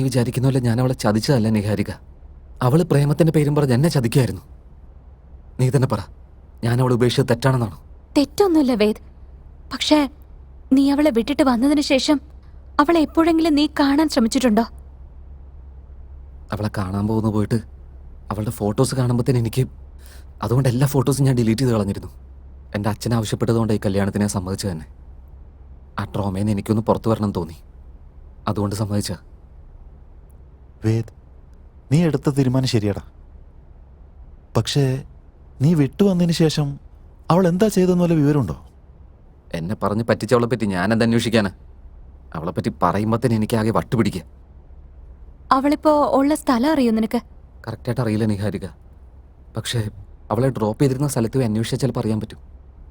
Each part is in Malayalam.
വിചാരിക്കുന്ന പോലെ ഞാൻ അവളെ ചതിച്ചതല്ല നിഹാരിക. അവള് പ്രേമത്തിന്റെ പേരും പറഞ്ഞ് എന്നെ ചതിക്കായിരുന്നു. നീ തന്നെ പറ, ഞാൻ അവളെ ഉപേക്ഷിച്ചത് തെറ്റാണെന്നാണോ? തെറ്റൊന്നുമില്ല വേദ്. പക്ഷേ നീ അവളെ വിട്ടിട്ട് വന്നതിന് ശേഷം അവളെ എപ്പോഴെങ്കിലും നീ കാണാൻ ശ്രമിച്ചിട്ടുണ്ടോ? അവളെ കാണാൻ പോയിട്ട് അവളുടെ ഫോട്ടോസ് കാണുമ്പോഴത്തേന് എനിക്ക് അതുകൊണ്ട് എല്ലാ ഫോട്ടോസും ഞാൻ ഡിലീറ്റ് ചെയ്ത് കളഞ്ഞിരുന്നു. എൻ്റെ അച്ഛൻ ആവശ്യപ്പെട്ടതുകൊണ്ട് ഈ കല്യാണത്തിന് ഞാൻ സമ്മതിച്ചു തന്നെ. ആ ട്രോമയിൽ നിന്ന് എനിക്കൊന്ന് പുറത്തു വരണം തോന്നി, അതുകൊണ്ട് സമ്മതിച്ച. വേദ്, നീ എടുത്ത തീരുമാനം ശരിയാടാ. പക്ഷേ നീ വിട്ടുവന്നതിന് ശേഷം അവൾ എന്താ ചെയ്തെന്ന് വല്ല വിവരമുണ്ടോ? എന്നെ പറഞ്ഞ് പറ്റിച്ചവളെ പറ്റി ഞാൻ എന്താ അന്വേഷിക്കാനാ? അവളെ പറ്റി പറയുമ്പോഴത്തേന് എനിക്ക് ആകെ വട്ടുപിടിക്കുക. അവളിപ്പോ ഉള്ള സ്ഥലം അറിയോ നിനക്ക്? കറക്റ്റായിട്ട് അറിയില്ല നിഹാരിക. പക്ഷേ അവളെ ഡ്രോപ്പ് ചെയ്തിരുന്ന സ്ഥലത്ത് പോയി അന്വേഷിച്ചാൽ ചിലപ്പോൾ അറിയാൻ പറ്റും.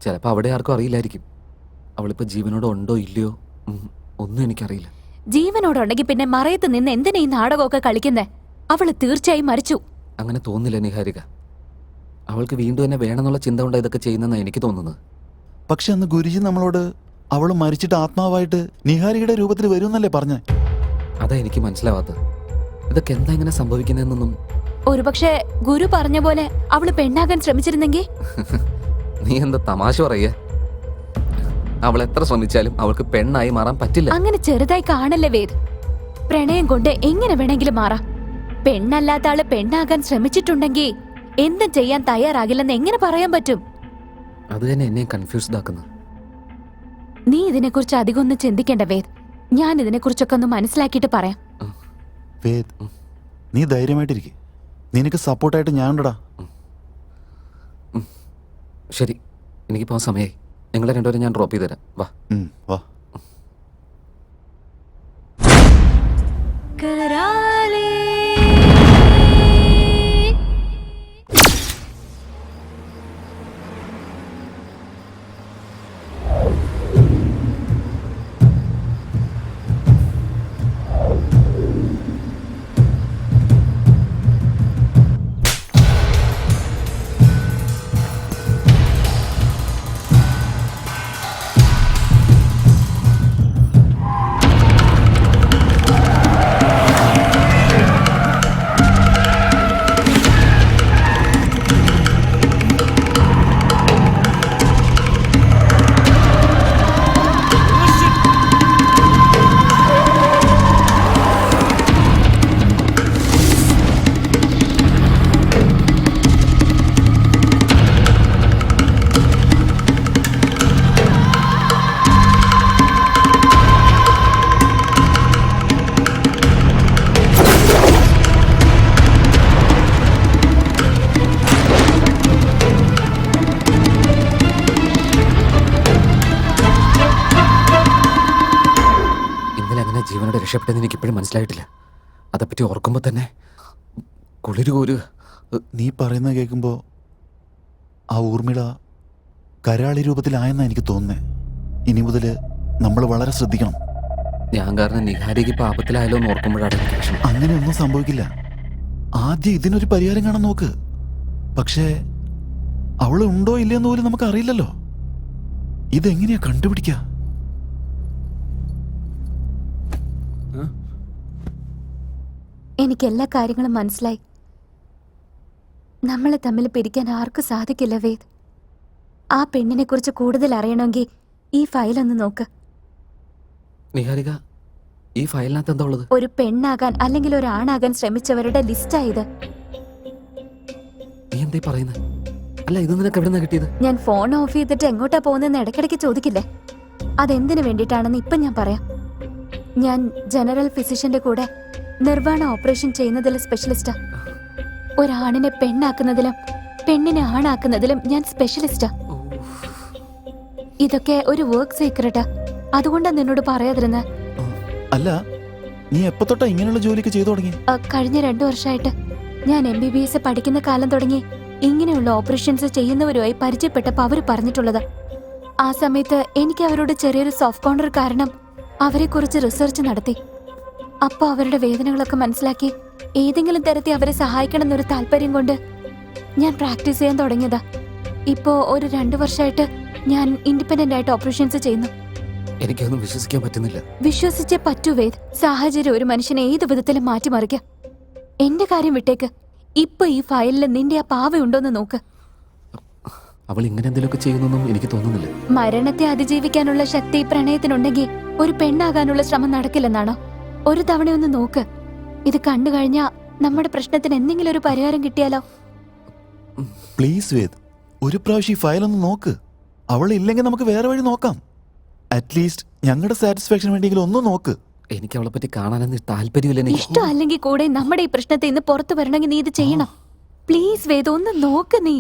ചിലപ്പോൾ അവിടെ ആർക്കും അറിയില്ലായിരിക്കും. അവളിപ്പോൾ ജീവനോടെ ഉണ്ടോ ഇല്ലയോ ഒന്നും എനിക്കറിയില്ല. ജീവനോടുണ്ടെങ്കിൽ പിന്നെ മറയത്ത് നിന്ന് എന്തിനാ ഈ നാടകമൊക്കെ കളിക്കുന്നേ? അവള് തീർച്ചയായും മരിച്ചു. അങ്ങനെ തോന്നുന്നില്ല നിഹാരിക. അവൾക്ക് വീണ്ടും എന്നെ വേണമെന്നുള്ള ചിന്ത കൊണ്ട് ഇതൊക്കെ ചെയ്യുന്നതെന്നാണ് എനിക്ക് തോന്നുന്നത്. പക്ഷെ അന്ന് ഗുരുജി നമ്മളോട് അവൾ മരിച്ചിട്ട് ആത്മാവായിട്ട് നിഹാരികയുടെ രൂപത്തിൽ വരുമെന്നല്ലേ പറഞ്ഞേ? അതാ എനിക്ക് മനസ്സിലാവാത്തത്. ഇതൊക്കെ എന്താ ഇങ്ങനെ സംഭവിക്കുന്നതെന്നൊന്നും. ഒരുപക്ഷെ ഗുരു പറഞ്ഞ പോലെ അവള് പെണ്ണാകാൻ ശ്രമിച്ചിരുന്നെങ്കിൽ? നീ എന്താ തമാശ പറയ? അവൾ എത്ര ശ്രമിച്ചാലും അവൾക്ക് പെണ്ണായി മാറാൻ പറ്റില്ല. അങ്ങനെ ചെറുതായി കാണല്ലേ വേദ്. പ്രണയം കൊണ്ട് എങ്ങനെ വേണമെങ്കിലും മാറാം. പെണ്ണല്ലാത്ത ആള് പെണ്ണാകാൻ ശ്രമിച്ചിട്ടുണ്ടെങ്കിൽ എന്തും ചെയ്യാൻ തയ്യാറാകില്ലെന്ന് എങ്ങനെ പറയാൻ പറ്റും? അത് തന്നെ എന്നെ കൺഫ്യൂസ്ഡ് ആക്കുന്നത്. നീ ഇതിനെക്കുറിച്ച് അധികം ഒന്നും ചിന്തിക്കേണ്ട വേദ്. ഞാൻ ഇതിനെക്കുറിച്ചൊക്കെ ഒന്ന് മനസ്സിലാക്കിയിട്ട് പറയാം. വേദ്, നീ ധൈര്യമായിട്ടിരിക്കെ. നിനക്ക് സപ്പോർട്ടായിട്ട് ഞാനുണ്ടടാ. ശരി, എനിക്ക് പോകാൻ സമയമായി. നിങ്ങളെ രണ്ടുപേരും ഞാൻ ഡ്രോപ്പ് ചെയ്ത് തരാം. വാ വാ. ജീവനോടെ രക്ഷപ്പെട്ടെന്ന് എനിക്ക് ഇപ്പോഴും മനസ്സിലായിട്ടില്ല. അതേപ്പറ്റി ഓർക്കുമ്പോൾ തന്നെ കുളിരുകോരു. നീ പറയുന്നത് കേൾക്കുമ്പോൾ ആ ഊർമിള കരാളി രൂപത്തിലായെന്നാണ് എനിക്ക് തോന്നുന്നത്. ഇനി മുതൽ നമ്മൾ വളരെ ശ്രദ്ധിക്കണം. ഞാൻ കാരണം നിഹാരിക്ക് പാപത്തിലായാലോ എന്ന് ഓർക്കുമ്പോഴാണ് എനിക്ക് വിഷമം. അങ്ങനെയൊന്നും സംഭവിക്കില്ല. ആദ്യം ഇതിനൊരു പരിഹാരം കാണാൻ നോക്ക്. പക്ഷേ അവൾ ഉണ്ടോ ഇല്ലയെന്ന് പോലും നമുക്ക് അറിയില്ലല്ലോ. ഇതെങ്ങനെയാ കണ്ടുപിടിക്കുക? എനിക്ക് എല്ലാ കാര്യങ്ങളും മനസ്സിലായി. നമ്മളെ തമ്മിൽ പിരിക്കാൻ ആർക്കും സാധിക്കില്ല വേദ്. ആ പെണ്ണിനെ കുറിച്ച് കൂടുതൽ അറിയണമെങ്കിൽ ഈ ഫയൽ ഒന്ന് നോക്ക്. നിഹാരിക, ഈ ഫയലിനകത്ത് എന്താ ഉള്ളത്? ഒരു പെണ്ണാകാൻ അല്ലെങ്കിൽ ഒരു ആണാകാൻ ശ്രമിച്ചവരുടെ ലിസ്റ്റായത്. നീ എന്താ പറയുന്നത്? അല്ല, ഇത് നിനക്ക് എവിടെ നിന്നാ കിട്ടിയത്? ഞാൻ ഫോൺ ഓഫ് ചെയ്തിട്ട് എങ്ങോട്ടാ പോകുന്നതെന്ന് ഇടയ്ക്കിടയ്ക്ക് ചോദിക്കില്ലേ? അതെന്തിനു വേണ്ടിയിട്ടാണെന്ന് ഇപ്പം ഞാൻ പറയാം. ഞാൻ ജനറൽ ഫിസിഷ്യന്റെ കൂടെ നിർവ്വാണ ഓപ്പറേഷൻ ചെയ്യുന്നതിൽ സ്പെഷ്യലിസ്റ്റാ. ഒരാണിനെ പെണ്ണാക്കുന്നതിലും പെണ്ണിനെ ആണാക്കുന്നതിലും ഞാൻ സ്പെഷ്യലിസ്റ്റാ. ഇതൊക്കെ ഒരു വർക്ക് സീക്രട്ടാ. അതുകൊണ്ടാ നിന്നോട് പറയാതിരുന്ന. അല്ല, നീ എപ്പോ തൊട്ടാ ഇങ്ങനെയുള്ള ജോലിക്ക് ചെയ്തു തുടങ്ങി? കഴിഞ്ഞ 2 വർഷമായിട്ട്. ഞാൻ MBBS പഠിക്കുന്ന കാലം തുടങ്ങി ഇങ്ങനെയുള്ള ഓപ്പറേഷൻസ് ചെയ്യുന്നവരുമായി പരിചയപ്പെട്ടപ്പോൾ അവര് പറഞ്ഞിട്ടുള്ളത്. ആ സമയത്ത് എനിക്ക് അവരോട് ചെറിയൊരു സോഫ്റ്റ് കോർണർ കാരണം അവരെ കുറിച്ച് റിസർച്ച് നടത്തി. അപ്പൊ അവരുടെ വേദനകളൊക്കെ മനസ്സിലാക്കി ഏതെങ്കിലും തരത്തിൽ അവരെ സഹായിക്കണം എന്നൊരു താല്പര്യം കൊണ്ട് ഞാൻ പ്രാക്ടീസ് ചെയ്യാൻ തുടങ്ങിയതാ. ഇപ്പോ ഒരു 2 വർഷമായിട്ട് ഞാൻ ഇൻഡിപെൻഡന്റ് ആയിട്ട് ഓപ്പറേഷൻസ് ചെയ്യുന്നു. എനിക്കൊന്നും വിശ്വസിക്കാൻ പറ്റുന്നില്ല. വിശ്വസിച്ചേ പറ്റൂ വേദ്. സാഹചര്യം ഒരു മനുഷ്യനെ ഏത് വിധത്തിലും മാറ്റിമറിക്കാം. എന്റെ കാര്യം വിട്ടേക്ക്. ഇപ്പൊ ഈ ഫയലിൽ നിന്റെ ആ പാവയുണ്ടോന്ന് നോക്ക്. അവൾ ഇങ്ങനെ എന്തെങ്കിലുമൊക്കെ ചെയ്യുന്നൊന്നും എനിക്ക് തോന്നുന്നില്ല. മരണത്തെ അതിജീവിക്കാനുള്ള ശക്തി പ്രണയത്തിനുണ്ടെങ്കിൽ ഒരു പെണ്ണാകാനുള്ള ശ്രമം നടക്കില്ലെന്നാണോ? ഒരു തവണയൊന്ന് നോക്ക്. ഇത് കണ്ടു കഴിഞ്ഞാ നമ്മുടെ പ്രശ്നത്തിന് എന്തെങ്കിലും ഒരു പരിഹാരം കിട്ടിയാലോ? പ്ലീസ് വേദ്, ഒരു പ്രാവശ്യം ഈ ഫയൽ ഒന്ന് നോക്ക്. അവൾ ഇല്ലെങ്കിൽ നമുക്ക് വേറെ വഴി നോക്കാം. അറ്റ്ലീസ്റ്റ് ഞങ്ങളുടെ സാറ്റിസ്ഫാക്ഷൻ വേണ്ടിയെങ്കിലും ഒന്ന് നോക്ക്. എനിക്ക് അവളെ പറ്റി കാണാനൊന്നും താല്പര്യമില്ല. എനിക്ക് ഇഷ്ടം അല്ലെങ്കിൽ കൂടെ നമ്മുടെ ഈ പ്രശ്നത്തെ ഇന്ന് പുറത്തു വരണമെങ്കിൽ നീ ഇത് ചെയ്യണം. പ്ലീസ് വേദ, ഒന്ന് നോക്ക് നീ.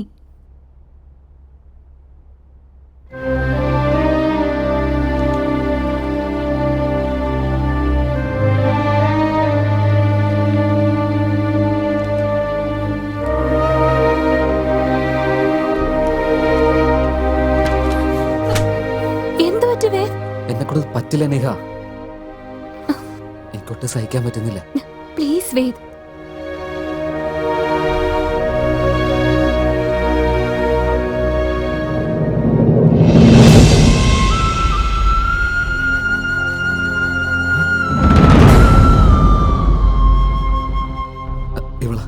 എന്തു പറ്റി വേദ്? എന്നെക്കൂടെ പറ്റില്ല നേഹ. എനിക്കൊട്ട് സഹിക്കാൻ പറ്റുന്നില്ല. പ്ലീസ് വേദ്. ഇവളാ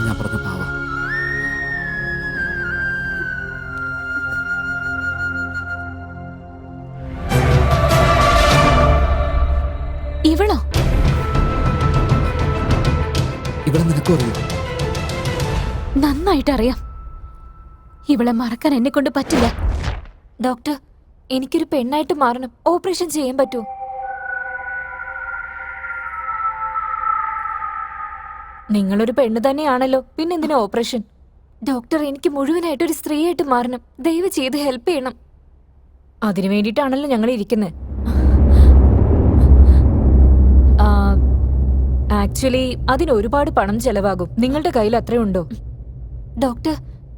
ഞാൻ പറഞ്ഞ പാവ. ഇവളോ? ഇവിടെ നിനക്കും അറിയോ? നന്നായിട്ടറിയാം. ഇവളെ മറക്കാൻ എന്നെ കൊണ്ട് പറ്റില്ല. ഡോക്ടർ, എനിക്കൊരു പെണ്ണായിട്ട് മാറണം. ഓപ്പറേഷൻ ചെയ്യാൻ പറ്റുമോ? നിങ്ങളൊരു പെണ്ണ് തന്നെയാണല്ലോ, പിന്നെന്തിനാ ഓപ്പറേഷൻ? ഡോക്ടർ, എനിക്ക് മുഴുവനായിട്ട് ഒരു സ്ത്രീയായിട്ട് മാറണം. ദയവ് ചെയ്ത് ഹെൽപ്പ് ചെയ്യണം. അതിനു വേണ്ടിയിട്ടാണല്ലോ ഞങ്ങൾ ഇരിക്കുന്നത്. ആക്ച്വലി അതിന് ഒരുപാട് പണം ചെലവാകും. നിങ്ങളുടെ കയ്യിൽ അത്രയുണ്ടോ? ഡോക്ടർ,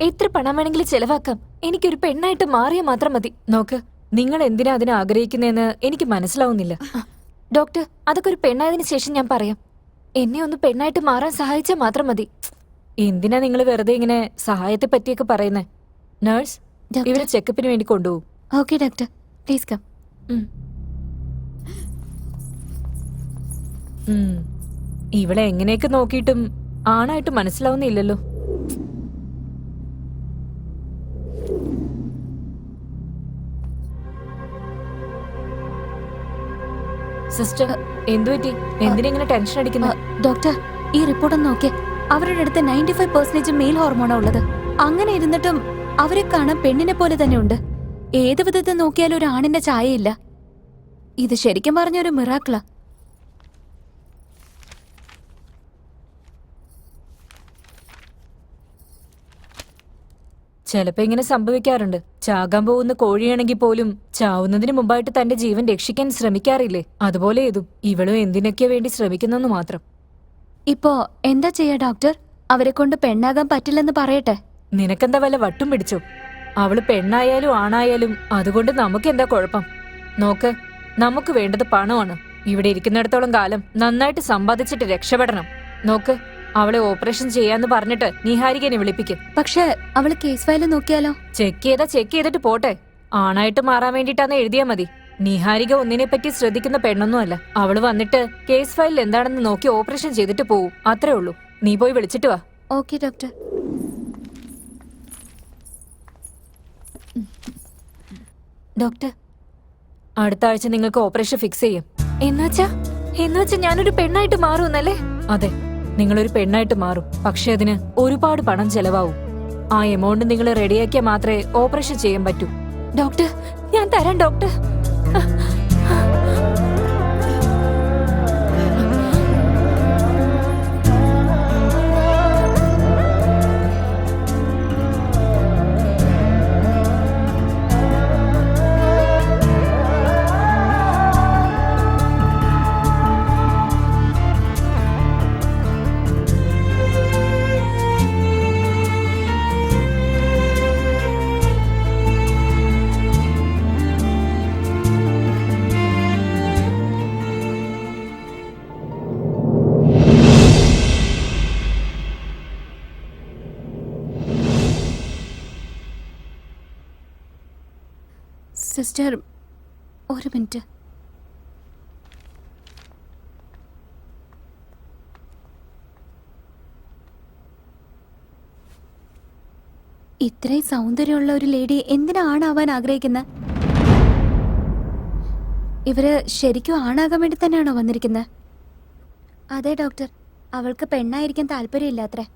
എത്ര പണം വേണമെങ്കിലും ചെലവാക്കാം. എനിക്കൊരു പെണ്ണായിട്ട് മാറിയാൽ മാത്രം മതി. നോക്ക്, നിങ്ങൾ എന്തിനാ അതിനെ ആഗ്രഹിക്കുന്നതെന്ന് എനിക്ക് മനസ്സിലാവുന്നില്ല. ഡോക്ടർ, അതൊക്കെ ഒരു പെണ്ണായതിനു ശേഷം ഞാൻ പറയാം. എന്നെ ഒന്ന് പെണ്ണായിട്ട് മാറാൻ സഹായിച്ചാൽ മാത്രം മതി. എന്തിനാ നിങ്ങൾ വെറുതെ ഇങ്ങനെ സഹായത്തെ പറ്റിയൊക്കെ പറയുന്നേ? നഴ്സ്, ഇവരെ ചെക്കപ്പിന് വേണ്ടി കൊണ്ടുപോകും. Okay doctor, please come. ഇവിടെ എങ്ങനെയൊക്കെ നോക്കിയിട്ടും ആണായിട്ട് മനസ്സിലാവുന്നില്ലല്ലോ. സിസ്റ്റർ, എന്തുപറ്റി? എന്തിനെങ്ങനെ ടെൻഷൻ അടിക്കുന്നത്? ഡോക്ടർ, ഈ റിപ്പോർട്ട് ഒന്ന് നോക്കിയേ. അവരുടെ അടുത്ത് 95% മെയിൽ ഹോർമോണാ ഉള്ളത്. അങ്ങനെ ഇരുന്നിട്ടും അവരെ കാണാൻ പെണ്ണിനെ പോലെ തന്നെ ഉണ്ട്. ഏത് വിധത്തിൽ നോക്കിയാലും ഒരു ആണിന്റെ ചായയില്ല. ഇത് ശരിക്കും പറഞ്ഞൊരു മിറാക്കിളാ. ചിലപ്പോ ഇങ്ങനെ സംഭവിക്കാറുണ്ട്. ചാകാൻ പോകുന്ന കോഴിയാണെങ്കിൽ പോലും ചാവുന്നതിന് മുമ്പായിട്ട് തന്റെ ജീവൻ രക്ഷിക്കാൻ ശ്രമിക്കാറില്ലേ? അതുപോലെ ഇതും. ഇവളും എന്തിനൊക്കെ വേണ്ടി ശ്രമിക്കുന്നെന്ന് മാത്രം. ഇപ്പോ എന്താ ചെയ്യാ ഡോക്ടർ? അവരെ കൊണ്ട് പെണ്ണാകാൻ പറ്റില്ലെന്ന് പറയട്ടെ? നിനക്കെന്താ വല്ല വട്ടും പിടിച്ചോ? അവള് പെണ്ണായാലും ആണായാലും അതുകൊണ്ട് നമുക്ക് എന്താ കുഴപ്പം? നോക്ക്, നമുക്ക് വേണ്ടത് പണമാണ്. ഇവിടെ ഇരിക്കുന്നിടത്തോളം കാലം നന്നായിട്ട് സമ്പാദിച്ചിട്ട് രക്ഷപ്പെടണം. നോക്ക്, അവളെ ഓപ്പറേഷൻ ചെയ്യാന്ന് പറഞ്ഞിട്ട് നിഹാരികനെ വിളിപ്പിക്കും. പക്ഷെ അവള് കേസ് ഫയൽ നോക്കിയാലോ? ചെക്ക് ചെയ്തിട്ട് പോട്ടെ. ആണായിട്ട് മാറാൻ വേണ്ടിട്ടാന്ന് എഴുതിയാ മതി. നിഹാരിക ഒന്നിനെ പറ്റി ശ്രദ്ധിക്കുന്ന പെണ്ണൊന്നുമല്ല. അവള് വന്നിട്ട് കേസ് ഫയലിൽ എന്താണെന്ന് നോക്കി ഓപ്പറേഷൻ ചെയ്തിട്ട് പോവും. അത്രേ ഉള്ളൂ. നീ പോയി വിളിച്ചിട്ട് വാ. Okay doctor. ഡോക്ടർ, അടുത്ത ആഴ്ച നിങ്ങൾക്ക് ഓപ്പറേഷൻ ഫിക്സ് ചെയ്യും. എന്നുവെച്ചാ ഞാനൊരു പെണ്ണായിട്ട് മാറുമെന്നല്ലേ? അതെ, നിങ്ങളൊരു പെണ്ണായിട്ട് മാറും. പക്ഷെ അതിന് ഒരുപാട് പണം ചെലവാവും. ആ എമൗണ്ട് നിങ്ങൾ റെഡിയാക്കിയാൽ മാത്രമേ ഓപ്പറേഷൻ ചെയ്യാൻ പറ്റൂ. ഡോക്ടർ, ഞാൻ തരാം ഡോക്ടർ. സിസ്റ്റർ, ഒരു മിനിറ്റ്. ഇത്രയും സൗന്ദര്യമുള്ള ഒരു ലേഡി എന്തിനാ ആണാവാൻ ആഗ്രഹിക്കുന്നത്? ഇവര് ശരിക്കും ആണാകാൻ വേണ്ടി തന്നെയാണോ വന്നിരിക്കുന്നത്? അതെ ഡോക്ടർ, അവൾക്ക് പെണ്ണായിരിക്കാൻ താല്പര്യമില്ലാത്രേ.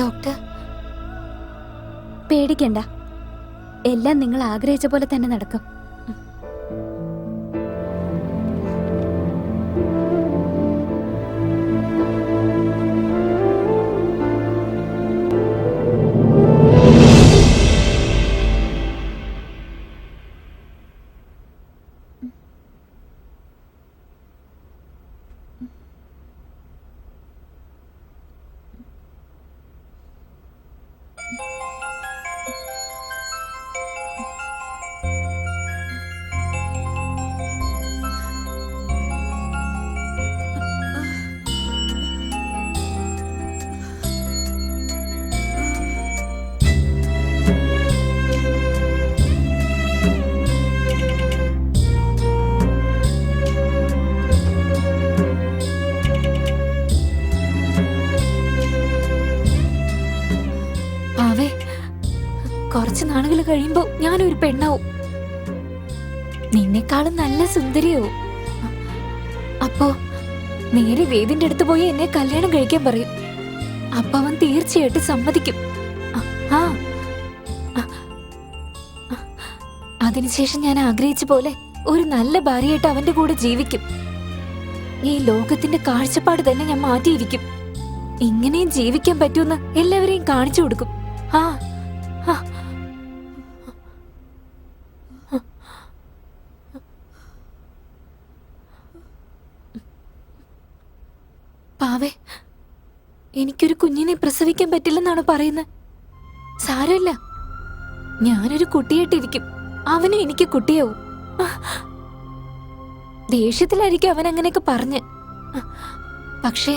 ഡോക്ടർ പേടിക്കണ്ട, എല്ലാം നിങ്ങൾ ആഗ്രഹിച്ച പോലെ തന്നെ നടക്കും. കുറച്ച് നാളുകൾ കഴിയുമ്പോ ഞാനൊരു പെണ്ണാവും, നിന്നെക്കാളും നല്ല സുന്ദരിയാവും. അപ്പോ നേരെ വേദിന്റെ അടുത്ത് പോയി എന്നെ കല്യാണം കഴിക്കാൻ പറയും. അപ്പൊ അവൻ തീർച്ചയായിട്ടും സമ്മതിക്കും. അതിനുശേഷം ഞാൻ ആഗ്രഹിച്ച പോലെ ഒരു നല്ല ഭാര്യയായിട്ട് അവന്റെ കൂടെ ജീവിക്കും. ഈ ലോകത്തിന്റെ കാഴ്ചപ്പാട് തന്നെ ഞാൻ മാറ്റിയിരിക്കും. ഇങ്ങനെയും ജീവിക്കാൻ പറ്റുമെന്ന് എല്ലാവരെയും കാണിച്ചു കൊടുക്കും. പാവേ, എനിക്കൊരു കുഞ്ഞിനെ പ്രസവിക്കാൻ പറ്റില്ലെന്നാണ് പറയുന്നത്. സാരമില്ല, ഞാനൊരു കുട്ടിയായിട്ടിരിക്കും, അവനും എനിക്ക് കുട്ടിയാവും. ദേഷ്യത്തിലായിരിക്കും അവൻ അങ്ങനെയൊക്കെ പറഞ്ഞ്. പക്ഷേ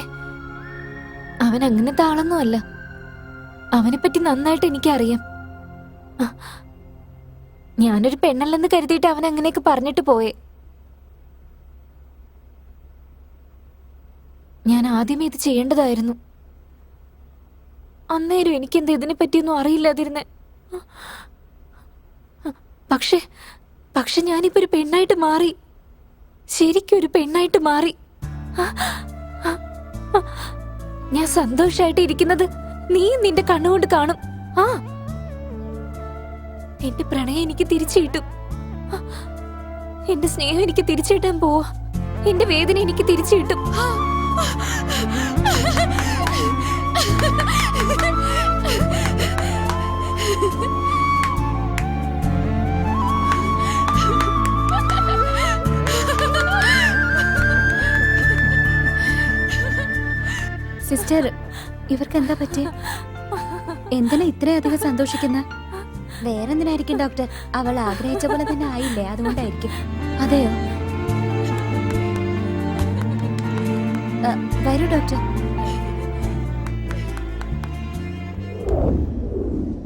അവൻ അങ്ങനത്തെ ആളൊന്നുമല്ല. അവനെപ്പറ്റി നന്നായിട്ട് എനിക്കറിയാം. ഞാനൊരു പെണ്ണല്ലെന്ന് കരുതിയിട്ട് അവൻ അങ്ങനെയൊക്കെ പറഞ്ഞിട്ട് പോയേ. ഞാൻ ആദ്യമേ ഇത് ചെയ്യേണ്ടതായിരുന്നു. അന്നേരം എനിക്കെന്താ ഇതിനെ പറ്റിയൊന്നും അറിയില്ലാതിരുന്നേ. പക്ഷെ ഞാനിപ്പോ ഒരു പെണ്ണായിട്ട് മാറി, ശരിക്കും ഒരു പെണ്ണായിട്ട് മാറി. ഞാൻ സന്തോഷായിട്ട് ഇരിക്കുന്നത് നീ നിന്റെ കണ്ണുകൊണ്ട് കാണും. എന്റെ പ്രണയം എനിക്ക് തിരിച്ചു കിട്ടും. എന്റെ സ്നേഹം എനിക്ക് തിരിച്ചു കിട്ടാൻ പോവാ. എന്റെ വേദന എനിക്ക് തിരിച്ചു കിട്ടും. സിസ്റ്റർ, ഇവർക്ക് എന്താ പറ്റിയ? എന്തിനാ ഇത്രയധികം സന്തോഷിക്കുന്ന? വേറെന്തിനായിരിക്കും ഡോക്ടർ? അവൾ ആഗ്രഹിച്ച പോലെ തന്നെ ആയില്ലേ, അതുകൊണ്ടായിരിക്കും. അതെയോ? വരൂ ഡോക്ടർ.